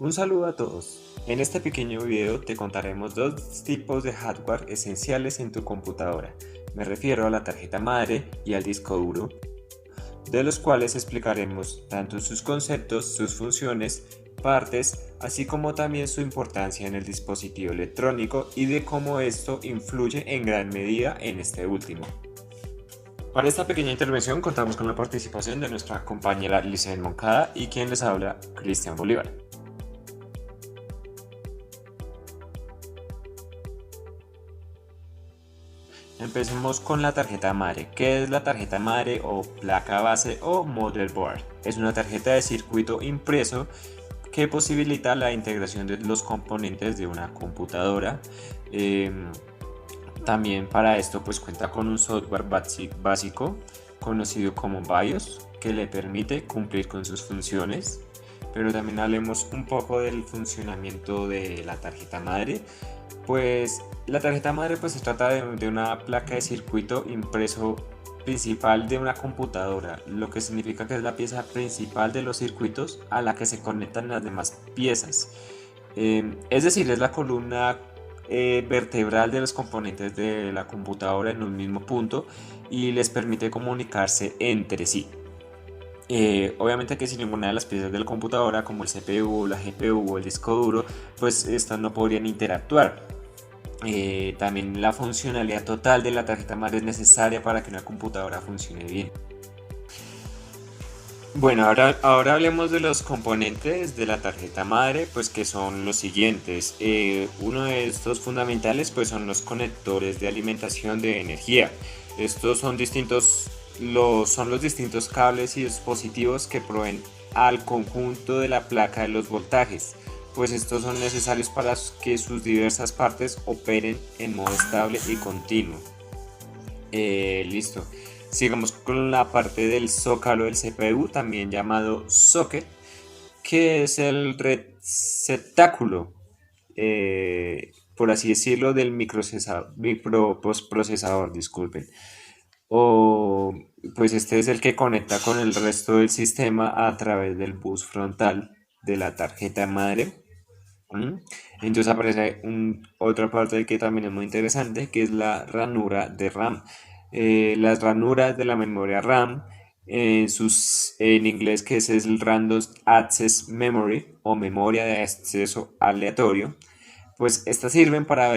Un saludo a todos. En este pequeño video te contaremos dos tipos de hardware esenciales en tu computadora. Me refiero a la tarjeta madre y al disco duro, de los cuales explicaremos tanto sus conceptos, sus funciones, partes, así como también su importancia en el dispositivo electrónico y de cómo esto influye en gran medida en este último. Para esta pequeña intervención contamos con la participación de nuestra compañera Licen Moncada y quien les habla, Cristian Bolívar. Empecemos con la tarjeta madre. ¿Qué es la tarjeta madre o placa base o motherboard? Es una tarjeta de circuito impreso que posibilita la integración de los componentes de una computadora. También para esto pues cuenta con un software básico conocido como BIOS que le permite cumplir con sus funciones. Pero también hablemos un poco del funcionamiento de la tarjeta madre. Pues la tarjeta madre pues se trata de una placa de circuito impreso principal de una computadora, lo que significa que es la pieza principal de los circuitos a la que se conectan las demás piezas. Es decir, es la columna vertebral de los componentes de la computadora en un mismo punto y les permite comunicarse entre sí. Obviamente que sin ninguna de las piezas de la computadora como el CPU, la GPU o el disco duro, pues estas no podrían interactuar. También la funcionalidad total de la tarjeta madre es necesaria para que una computadora funcione bien. Bueno, ahora hablemos de los componentes de la tarjeta madre, pues que son los siguientes. Uno de estos fundamentales pues son los conectores de alimentación de energía. Estos son son los distintos cables y dispositivos que proveen al conjunto de la placa de los voltajes, pues estos son necesarios para que sus diversas partes operen en modo estable y continuo. Listo. Sigamos con la parte del zócalo del CPU, también llamado socket, que es el receptáculo, por así decirlo, del microprocesador, disculpen. O pues este es el que conecta con el resto del sistema a través del bus frontal de la tarjeta madre. Entonces aparece otra parte que también es muy interesante, que es la ranura de RAM. Las ranuras de la memoria RAM, en inglés que es el Random Access Memory o memoria de acceso aleatorio, pues estas sirven para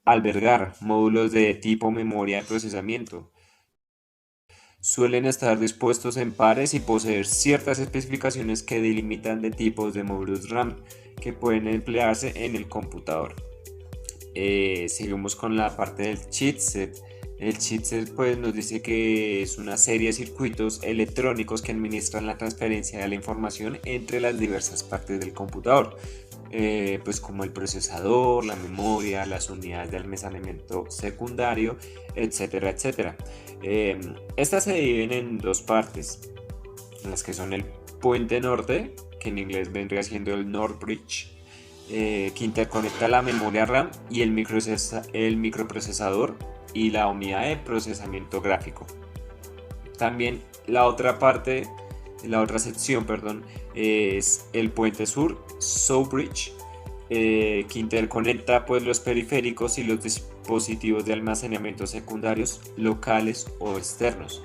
albergar módulos de tipo memoria de procesamiento. Suelen estar dispuestos en pares y poseer ciertas especificaciones que delimitan de tipos de módulos RAM que pueden emplearse en el computador. Seguimos con la parte del chipset. El chipset pues nos dice que es una serie de circuitos electrónicos que administran la transferencia de la información entre las diversas partes del computador, pues como el procesador, la memoria, las unidades de almacenamiento secundario, etcétera, etcétera. Estas se dividen en dos partes, las que son el puente norte, que en inglés vendría siendo el North Bridge, que interconecta la memoria RAM y el microprocesador y la unidad de procesamiento gráfico. También la otra parte, la otra sección, perdón, es el puente sur, South Bridge, que interconecta pues los periféricos y los dispositivos de almacenamiento secundarios locales o externos.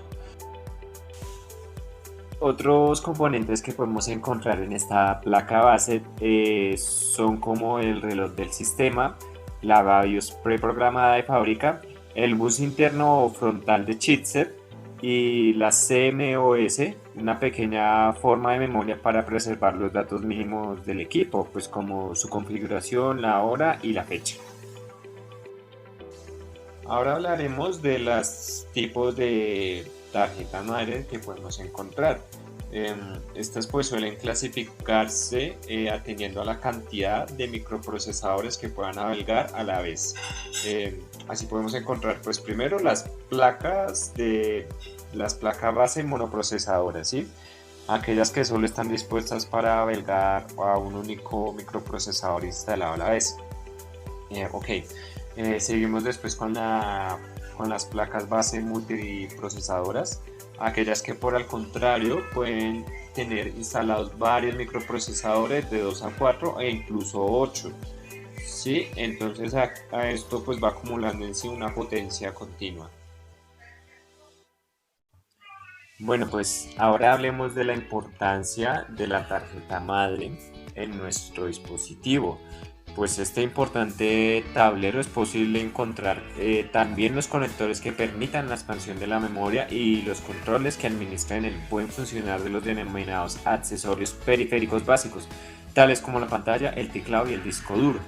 Otros componentes que podemos encontrar en esta placa base son como el reloj del sistema, la BIOS preprogramada de fábrica, el bus interno o frontal de chipset y la CMOS, una pequeña forma de memoria para preservar los datos mínimos del equipo, pues como su configuración, la hora y la fecha. Ahora hablaremos de los tipos de tarjeta madre que podemos encontrar. Estas pues suelen clasificarse atendiendo a la cantidad de microprocesadores que puedan albergar a la vez. Así podemos encontrar pues primero las placas base monoprocesadoras, ¿sí? Aquellas que solo están dispuestas para albergar a un único microprocesador instalado a la vez. Seguimos después con las placas base multiprocesadoras, aquellas que por el contrario pueden tener instalados varios microprocesadores de 2 a 4 e incluso 8. ¿Sí? Entonces a esto pues va acumulando en sí una potencia continua. Bueno, pues ahora hablemos de la importancia de la tarjeta madre en nuestro dispositivo. Pues este importante tablero es posible encontrar también los conectores que permitan la expansión de la memoria y los controles que administran el buen funcionar de los denominados accesorios periféricos básicos, tales como la pantalla, el teclado y el disco duro.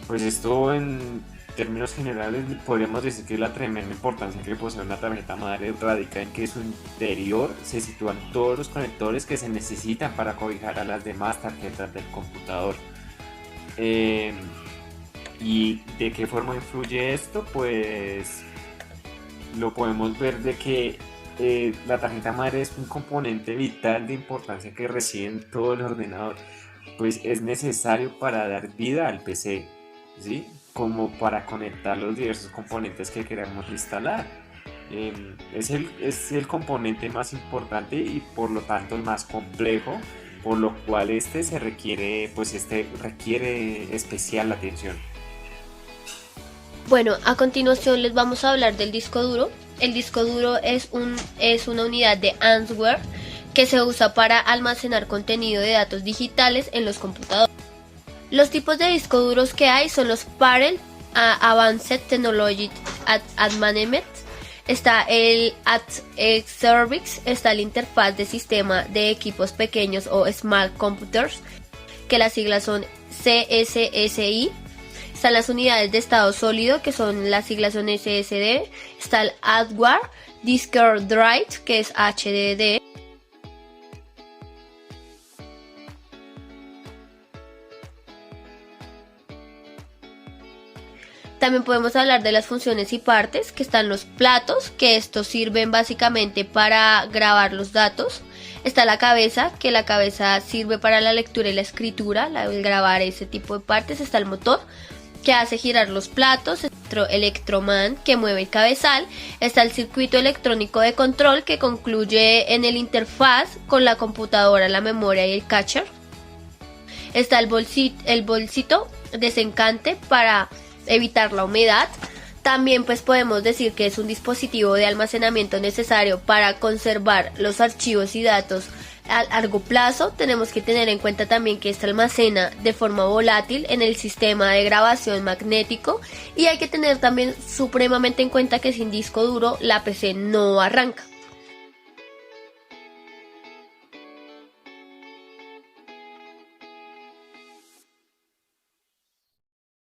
Pues esto en términos generales podríamos decir que la tremenda importancia que posee una tarjeta madre radica en que en su interior se sitúan todos los conectores que se necesitan para cobijar a las demás tarjetas del computador. ¿Y de qué forma influye esto? Pues lo podemos ver de que la tarjeta madre es un componente vital de importancia que reside en todo el ordenador, pues es necesario para dar vida al PC, ¿sí? Como para conectar los diversos componentes que queramos instalar. Es el componente más importante y por lo tanto el más complejo, por lo cual este requiere especial atención. Bueno, a continuación les vamos a hablar del disco duro. El disco duro es una unidad de Answare que se usa para almacenar contenido de datos digitales en los computadores. Los tipos de discos duros que hay son los Parallel Advanced Technology Management, está el Xerox, está la interfaz de sistema de equipos pequeños o Small Computers, que las siglas son CSSI. Están las unidades de estado sólido, que son las siglas son SSD. Está el Hardware Disk Drive, que es HDD. También podemos hablar de las funciones y partes, que están los platos, que estos sirven básicamente para grabar los datos. Está la cabeza, que la cabeza sirve para la lectura y la escritura, el grabar ese tipo de partes. Está el motor, que hace girar los platos. Está el electroman, que mueve el cabezal. Está el circuito electrónico de control, que concluye en el interfaz con la computadora, la memoria y el cacher. Está el bolsito desencante para evitar la humedad. También pues podemos decir que es un dispositivo de almacenamiento necesario para conservar los archivos y datos a largo plazo. Tenemos que tener en cuenta también que este almacena de forma volátil en el sistema de grabación magnético, y hay que tener también supremamente en cuenta que sin disco duro la PC no arranca.